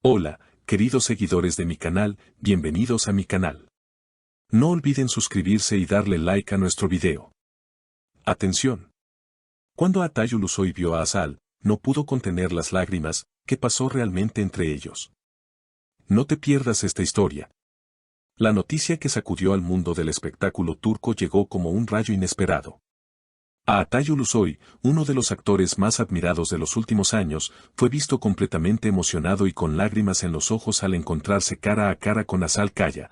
Hola, queridos seguidores de mi canal, bienvenidos a mi canal. No olviden suscribirse y darle like a nuestro video. Atención. Cuando Atay Ulusoy vio a Azal, no pudo contener las lágrimas. ¿Qué pasó realmente entre ellos? No te pierdas esta historia. La noticia que sacudió al mundo del espectáculo turco llegó como un rayo inesperado. Atay Ulusoy, uno de los actores más admirados de los últimos años, fue visto completamente emocionado y con lágrimas en los ojos al encontrarse cara a cara con Azal Kaya,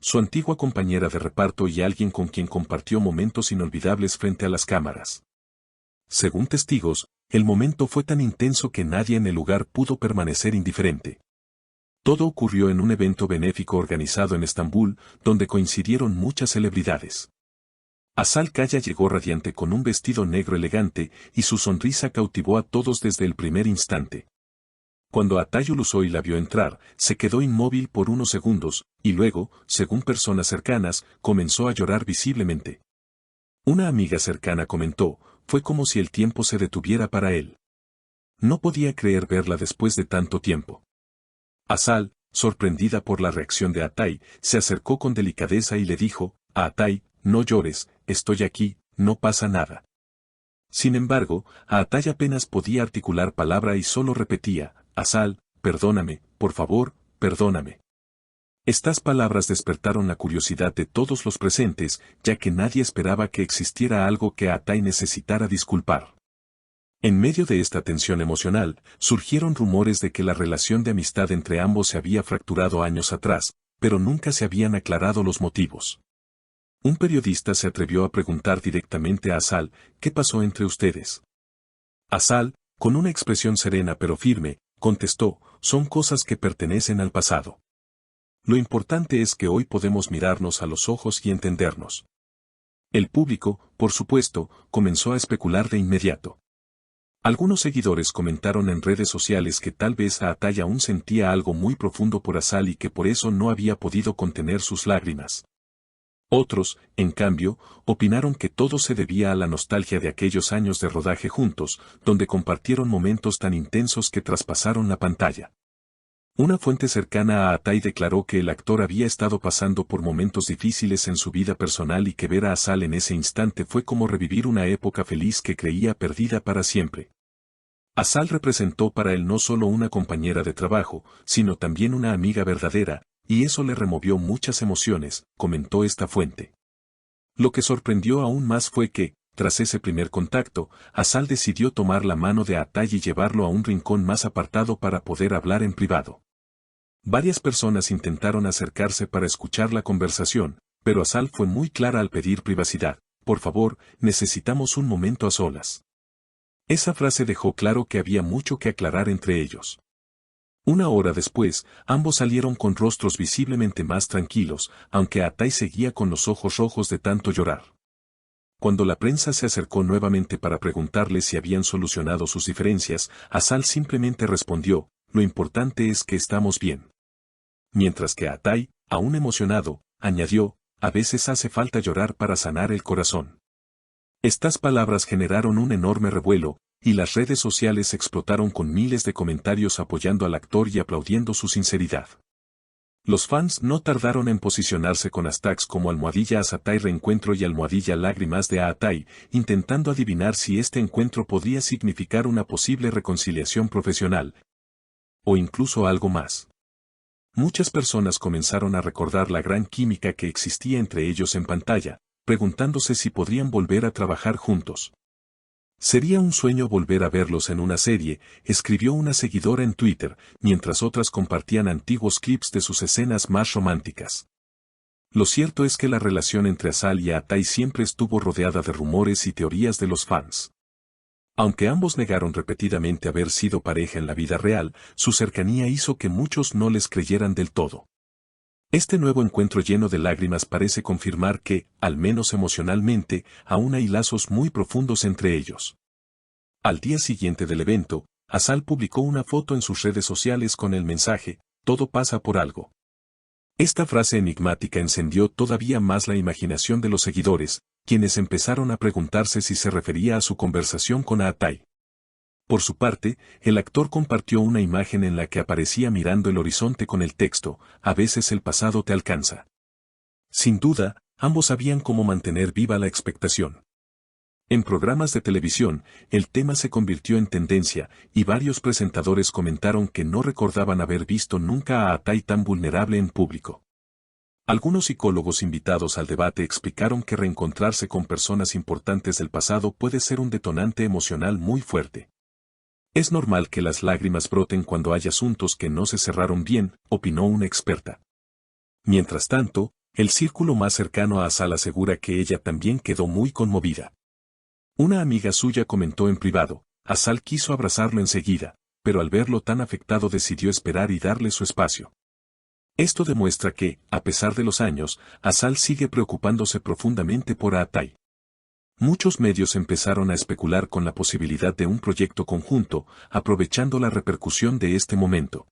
su antigua compañera de reparto y alguien con quien compartió momentos inolvidables frente a las cámaras. Según testigos, el momento fue tan intenso que nadie en el lugar pudo permanecer indiferente. Todo ocurrió en un evento benéfico organizado en Estambul, donde coincidieron muchas celebridades. Azal Kaya llegó radiante con un vestido negro elegante y su sonrisa cautivó a todos desde el primer instante. Cuando Atay Ulusoy la vio entrar, se quedó inmóvil por unos segundos, y luego, según personas cercanas, comenzó a llorar visiblemente. Una amiga cercana comentó, fue como si el tiempo se detuviera para él. No podía creer verla después de tanto tiempo. Azal, sorprendida por la reacción de Atay, se acercó con delicadeza y le dijo, a Atay, no llores, estoy aquí, no pasa nada. Sin embargo, Atay apenas podía articular palabra y solo repetía, Azal, perdóname, por favor, perdóname. Estas palabras despertaron la curiosidad de todos los presentes, ya que nadie esperaba que existiera algo que Atay necesitara disculpar. En medio de esta tensión emocional, surgieron rumores de que la relación de amistad entre ambos se había fracturado años atrás, pero nunca se habían aclarado los motivos. Un periodista se atrevió a preguntar directamente a Azal, ¿qué pasó entre ustedes? Azal, con una expresión serena pero firme, contestó, son cosas que pertenecen al pasado. Lo importante es que hoy podemos mirarnos a los ojos y entendernos. El público, por supuesto, comenzó a especular de inmediato. Algunos seguidores comentaron en redes sociales que tal vez Atay aún sentía algo muy profundo por Azal y que por eso no había podido contener sus lágrimas. Otros, en cambio, opinaron que todo se debía a la nostalgia de aquellos años de rodaje juntos, donde compartieron momentos tan intensos que traspasaron la pantalla. Una fuente cercana a Atay declaró que el actor había estado pasando por momentos difíciles en su vida personal y que ver a Azal en ese instante fue como revivir una época feliz que creía perdida para siempre. Azal representó para él no solo una compañera de trabajo, sino también una amiga verdadera, y eso le removió muchas emociones, comentó esta fuente. Lo que sorprendió aún más fue que, tras ese primer contacto, Azal decidió tomar la mano de Atay y llevarlo a un rincón más apartado para poder hablar en privado. Varias personas intentaron acercarse para escuchar la conversación, pero Azal fue muy clara al pedir privacidad, por favor, necesitamos un momento a solas. Esa frase dejó claro que había mucho que aclarar entre ellos. Una hora después, ambos salieron con rostros visiblemente más tranquilos, aunque Atay seguía con los ojos rojos de tanto llorar. Cuando la prensa se acercó nuevamente para preguntarle si habían solucionado sus diferencias, Azal simplemente respondió, lo importante es que estamos bien. Mientras que Atay, aún emocionado, añadió, a veces hace falta llorar para sanar el corazón. Estas palabras generaron un enorme revuelo, y las redes sociales explotaron con miles de comentarios apoyando al actor y aplaudiendo su sinceridad. Los fans no tardaron en posicionarse con hashtags como #Azatay reencuentro y #lágrimas de Atay, intentando adivinar si este encuentro podría significar una posible reconciliación profesional, o incluso algo más. Muchas personas comenzaron a recordar la gran química que existía entre ellos en pantalla, preguntándose si podrían volver a trabajar juntos. Sería un sueño volver a verlos en una serie, escribió una seguidora en Twitter, mientras otras compartían antiguos clips de sus escenas más románticas. Lo cierto es que la relación entre Azal y Atay siempre estuvo rodeada de rumores y teorías de los fans. Aunque ambos negaron repetidamente haber sido pareja en la vida real, su cercanía hizo que muchos no les creyeran del todo. Este nuevo encuentro lleno de lágrimas parece confirmar que, al menos emocionalmente, aún hay lazos muy profundos entre ellos. Al día siguiente del evento, Azal publicó una foto en sus redes sociales con el mensaje, todo pasa por algo. Esta frase enigmática encendió todavía más la imaginación de los seguidores, quienes empezaron a preguntarse si se refería a su conversación con Atay. Por su parte, el actor compartió una imagen en la que aparecía mirando el horizonte con el texto, "A veces el pasado te alcanza". Sin duda, ambos sabían cómo mantener viva la expectación. En programas de televisión, el tema se convirtió en tendencia, y varios presentadores comentaron que no recordaban haber visto nunca a Atay tan vulnerable en público. Algunos psicólogos invitados al debate explicaron que reencontrarse con personas importantes del pasado puede ser un detonante emocional muy fuerte. Es normal que las lágrimas broten cuando hay asuntos que no se cerraron bien, opinó una experta. Mientras tanto, el círculo más cercano a Azal asegura que ella también quedó muy conmovida. Una amiga suya comentó en privado, Azal quiso abrazarlo enseguida, pero al verlo tan afectado decidió esperar y darle su espacio. Esto demuestra que, a pesar de los años, Azal sigue preocupándose profundamente por Atay. Muchos medios empezaron a especular con la posibilidad de un proyecto conjunto, aprovechando la repercusión de este momento.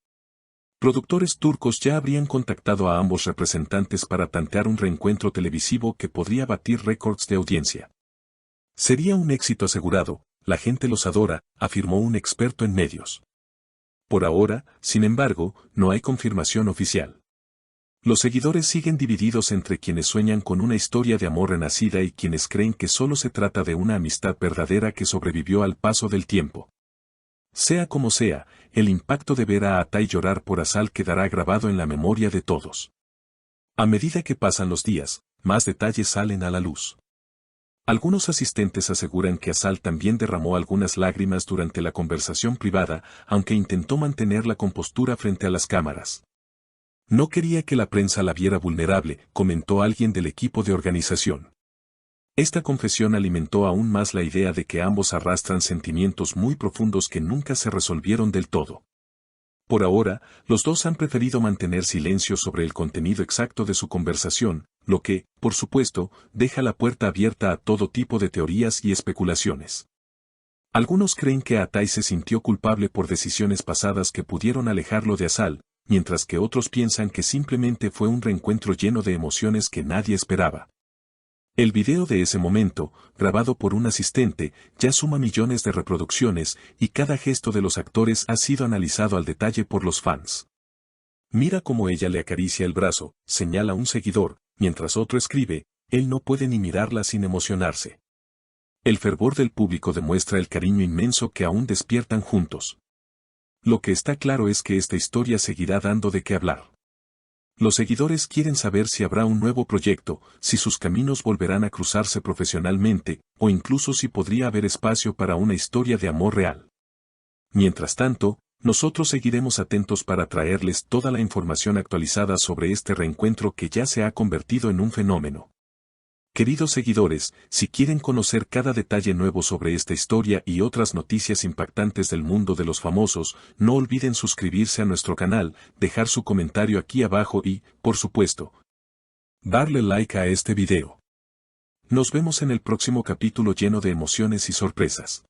Productores turcos ya habrían contactado a ambos representantes para tantear un reencuentro televisivo que podría batir récords de audiencia. Sería un éxito asegurado, la gente los adora, afirmó un experto en medios. Por ahora, sin embargo, no hay confirmación oficial. Los seguidores siguen divididos entre quienes sueñan con una historia de amor renacida y quienes creen que solo se trata de una amistad verdadera que sobrevivió al paso del tiempo. Sea como sea, el impacto de ver a Atay llorar por Azal quedará grabado en la memoria de todos. A medida que pasan los días, más detalles salen a la luz. Algunos asistentes aseguran que Azal también derramó algunas lágrimas durante la conversación privada, aunque intentó mantener la compostura frente a las cámaras. No quería que la prensa la viera vulnerable, comentó alguien del equipo de organización. Esta confesión alimentó aún más la idea de que ambos arrastran sentimientos muy profundos que nunca se resolvieron del todo. Por ahora, los dos han preferido mantener silencio sobre el contenido exacto de su conversación, lo que, por supuesto, deja la puerta abierta a todo tipo de teorías y especulaciones. Algunos creen que Atay se sintió culpable por decisiones pasadas que pudieron alejarlo de Azal, mientras que otros piensan que simplemente fue un reencuentro lleno de emociones que nadie esperaba. El video de ese momento, grabado por un asistente, ya suma millones de reproducciones y cada gesto de los actores ha sido analizado al detalle por los fans. Mira cómo ella le acaricia el brazo, señala un seguidor, mientras otro escribe, él no puede ni mirarla sin emocionarse. El fervor del público demuestra el cariño inmenso que aún despiertan juntos. Lo que está claro es que esta historia seguirá dando de qué hablar. Los seguidores quieren saber si habrá un nuevo proyecto, si sus caminos volverán a cruzarse profesionalmente, o incluso si podría haber espacio para una historia de amor real. Mientras tanto, nosotros seguiremos atentos para traerles toda la información actualizada sobre este reencuentro que ya se ha convertido en un fenómeno. Queridos seguidores, si quieren conocer cada detalle nuevo sobre esta historia y otras noticias impactantes del mundo de los famosos, no olviden suscribirse a nuestro canal, dejar su comentario aquí abajo y, por supuesto, darle like a este video. Nos vemos en el próximo capítulo lleno de emociones y sorpresas.